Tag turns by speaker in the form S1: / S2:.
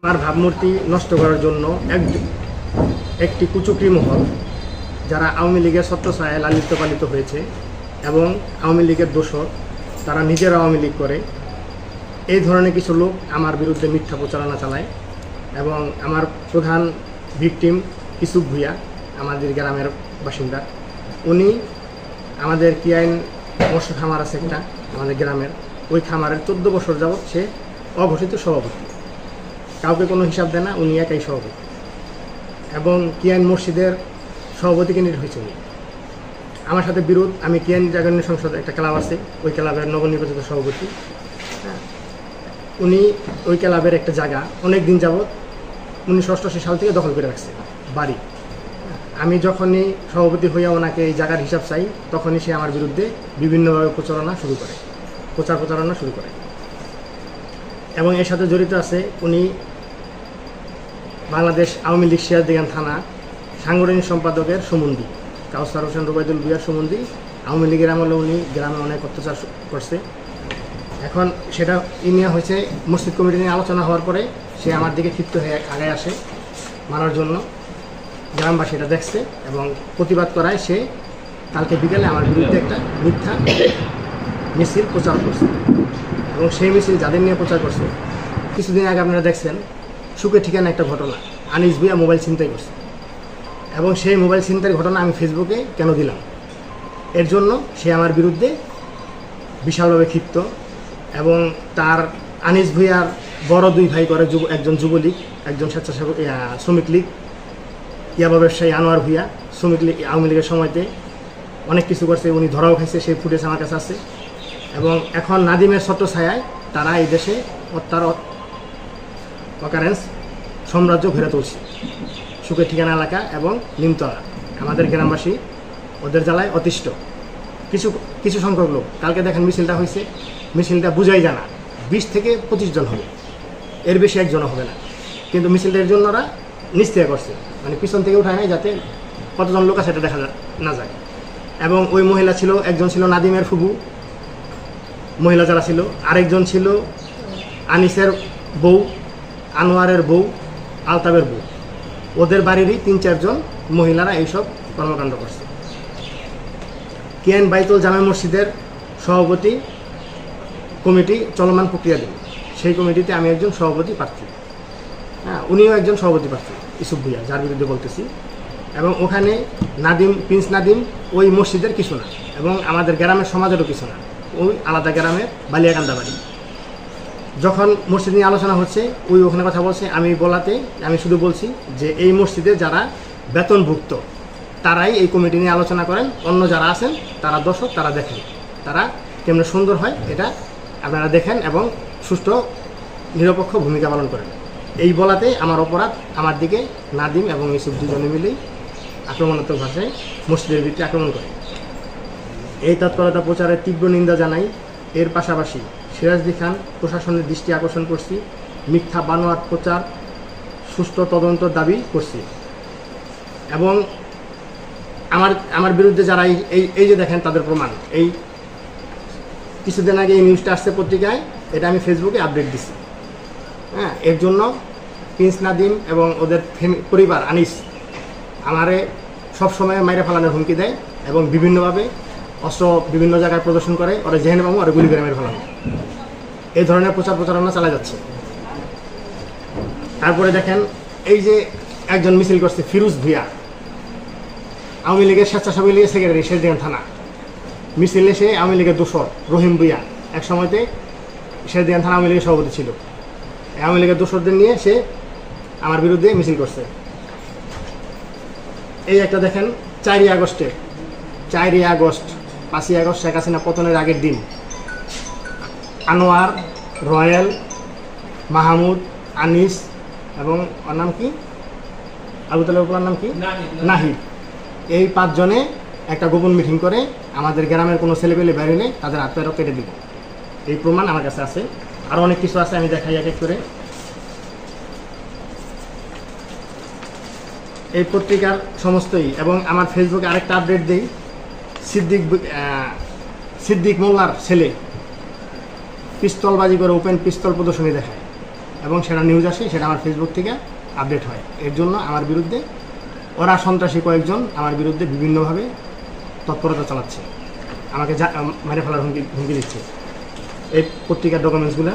S1: আমার ভাবমূর্তি নষ্ট করার জন্য একটি কুচক্রী মহল, যারা আওয়ামী লীগের ছত্রছায়ায় লালিত পালিত হয়েছে এবং আওয়ামী লীগের দোসর, তারা নিজেরা আওয়ামী লীগ করে, এই ধরনের কিছু লোক আমার বিরুদ্ধে মিথ্যা প্রচারণা চালায়। এবং আমার প্রধান ভিকটিম ইসুফ ভুইয়া, আমাদের গ্রামের বাসিন্দা, উনি আমাদের কিয়াইন মৎস্য খামার আছে একটা আমাদের গ্রামের, ওই খামারের 14 বছর যাবৎ সে অঘোষিত সভাপতি, কাউকে কোনো হিসাব দেয় না, উনি একাই সভাপতি। এবং কিয়াইন মসজিদের সভাপতি ক্যান্ডিডেট হয়েছে উনি। আমার সাথে বিরোধ, আমি কিয়াইন জাগরণী সংসদে একটা ক্লাব আছে, ওই ক্লাবের নবনির্বাচিত সভাপতি। উনি ওই ক্লাবের একটা জায়গা অনেক দিন যাবৎ 1988 সাল থেকে দখল করে রাখছে বাড়ি। আমি যখনই সভাপতি হইয়া ওনাকে এই জায়গার হিসাব চাই, তখনই সে আমার বিরুদ্ধে বিভিন্নভাবে প্রচারণা শুরু করে। এবং এর সাথে জড়িত আছে উনি বাংলাদেশ আওয়ামী লীগ সিরাজদিগান থানা সাংগঠনিক সম্পাদকের সুমন্দি, কাউসার হোসেন রুবাইদুল ভুইয়ার সুমন্দি। আওয়ামী লীগের আমলে উনি গ্রামে অনেক অত্যাচার করছে। এখন সেটা নিয়ে হয়েছে, মসজিদ কমিটি নিয়ে আলোচনা হওয়ার পরে সে আমার দিকে ক্ষিপ্ত হয়ে আগে আসে মারার জন্য। গ্রামবাসী এটা দেখছে এবং প্রতিবাদ করায় সে কালকে বিকেলে আমার বিরুদ্ধে একটা মিথ্যা মিছিল প্রচার করছে। এবং সেই মিছিল যাদের নিয়ে প্রচার করছে, কিছুদিন আগে আপনারা দেখছেন সুখে ঠিকানা একটা ঘটনা, আনিস ভুইয়া মোবাইল ছিনতাই করছে। এবং সেই মোবাইল ছিনতাইয়ের ঘটনা আমি ফেসবুকে কেন দিলাম, এর জন্য সে আমার বিরুদ্ধে বিশালভাবে ক্ষিপ্ত। এবং তার আনিস ভুইয়ার বড় দুই ভাই করে, একজন যুবলীগ, একজন স্বেচ্ছাসেবক শ্রমিক লীগ, ইয়াবা ব্যবসায়ী আনোয়ার ভুইয়া শ্রমিক লীগ আওয়ামী লীগের সময়তে অনেক কিছু করছে, উনি ধরাও খাইছে, সেই ফুটেজ আমার কাছে আছে। এবং এখন নাদিমের ছত্রছায়ায় তারা এই দেশে অকারেন্স সাম্রাজ্য ঘিরে তুলছে, সুখের ঠিকানা এলাকা এবং নিমতলা। আমাদের গ্রামবাসী ওদের জ্বালায় অতিষ্ঠ। কিছু সংখ্যক লোক, কালকে দেখেন মিছিলটা হয়েছে, মিছিলটা বুঝাই জানা 20 থেকে 25 জন হবে, এর বেশি একজনও হবে না। কিন্তু মিছিলটার জন্য ওরা নিস্তেয় করছে, মানে পিছন থেকে উঠায় নাই যাতে কতজন লোক আছে এটা দেখা না যায়। এবং ওই মহিলা ছিল, একজন ছিল নাদিমের ফুবু মহিলা যারা ছিল, আরেকজন ছিল আনিসের বউ, আনোয়ারের বউ, আলতাবের বউ। ওদের বাড়িরই 3-4 জন মহিলারা এইসব কর্মকাণ্ড করছে। কিয়াইন বাইতুল জামে মসজিদের সভাপতি কমিটি চলমান প্রক্রিয়াধীন, সেই কমিটিতে আমি একজন সভাপতি প্রার্থী। উনিও একজন সভাপতি প্রার্থী, ইসুফ ভুইয়া, যার বিরুদ্ধে বলতেছি। এবং ওখানে নাদিম, প্রিন্স নাদিম ওই মসজিদের কিছু না, এবং আমাদের গ্রামের সমাজেরও কিছু না, ওই আলাদা গ্রামের বালিয়াকান্দা বাড়ি। যখন মসজিদ নিয়ে আলোচনা হচ্ছে, ওই ওখানে কথা বলছে, আমি শুধু বলছি যে এই মসজিদে যারা বেতনভুক্ত তারাই এই কমিটি নিয়ে আলোচনা করেন, অন্য যারা আছেন তারা দর্শক, তারা দেখেন, তারা কেমন সুন্দর হয় এটা আপনারা দেখেন এবং সুষ্ঠু নিরপেক্ষ ভূমিকা পালন করেন। এই বলাতে আমার অপরাধ, আমার দিকে নাদিম এবং ইসুফ দুজনে মিলেই আক্রমণাত্মক ভাষায় মসজিদের ভিত্তি আক্রমণ করে। এই তৎপরতা প্রচারের তীব্র নিন্দা জানাই। এর পাশাপাশি সিরাজদি খান প্রশাসনের দৃষ্টি আকর্ষণ করছি, মিথ্যা বানোয়াট প্রচার সুষ্ঠু তদন্তর দাবি করছি। এবং আমার বিরুদ্ধে যারা এই যে দেখেন তাদের প্রমাণ, এই কিছুদিন আগে এই নিউজটা আসছে পত্রিকায়, এটা আমি ফেসবুকে আপডেট দিছি। এর জন্য প্রিন্স নাদিম এবং ওদের পরিবার আনিস আমারে সবসময় মাইরে ফেলানোর হুমকি দেয় এবং বিভিন্নভাবে অস্ত্র বিভিন্ন জায়গায় প্রদর্শন করে, ওরা জেহেন বাবু আর গুলি করে মেরে ফেলানো, এই ধরনের প্রচারণা চালা যাচ্ছে। তারপরে দেখেন এই যে একজন মিছিল করছে, ফিরোজ ভুইয়া, আওয়ামী লীগের স্বেচ্ছাসেবক লীগের সেক্রেটারি, সিরাজদিগান থানা। মিছিলে সে আওয়ামী লীগের দোসর রহিম ভুইয়া, এক সময়তে সিরাজদিগান থানা আওয়ামী লীগের সভাপতি ছিল। আওয়ামী লীগের দোসরদের নিয়ে সে আমার বিরুদ্ধে মিছিল করছে। এই একটা দেখেন 4ই আগস্ট 5ই আগস্ট শেখ হাসিনা পতনের আগের দিন, আনোয়ার, রয়েল, মাহমুদ, আনিস এবং ওর নাম কি, আবু তালেব ওর নাম কি, নাহিদ, এই 5 জনে একটা গোপন মিটিং করে আমাদের গ্রামের কোনো ছেলেপেলে বেরোলে তাদের হাত পায়েরও কেটে দিব। এই প্রমাণ আমার কাছে আছে, আরও অনেক কিছু আছে, আমি দেখাই এক এক করে। এই পত্রিকার সমস্তই, এবং আমার ফেসবুকে আরেকটা আপডেট দেই, সিদ্দিক মোল্লার ছেলে পিস্তলবাজি করে ওপেন পিস্তল প্রদর্শনী দেখায় এবং সেটা নিউজ আসে, সেটা আমার ফেসবুক থেকে আপডেট হয়। এর জন্য আমার বিরুদ্ধে ওরা সন্ত্রাসী কয়েকজন আমার বিরুদ্ধে বিভিন্নভাবে তৎপরতা চালাচ্ছে, আমাকে মেরে ফেলার হুমকি দিচ্ছে। এই পত্রিকার ডকুমেন্টসগুলো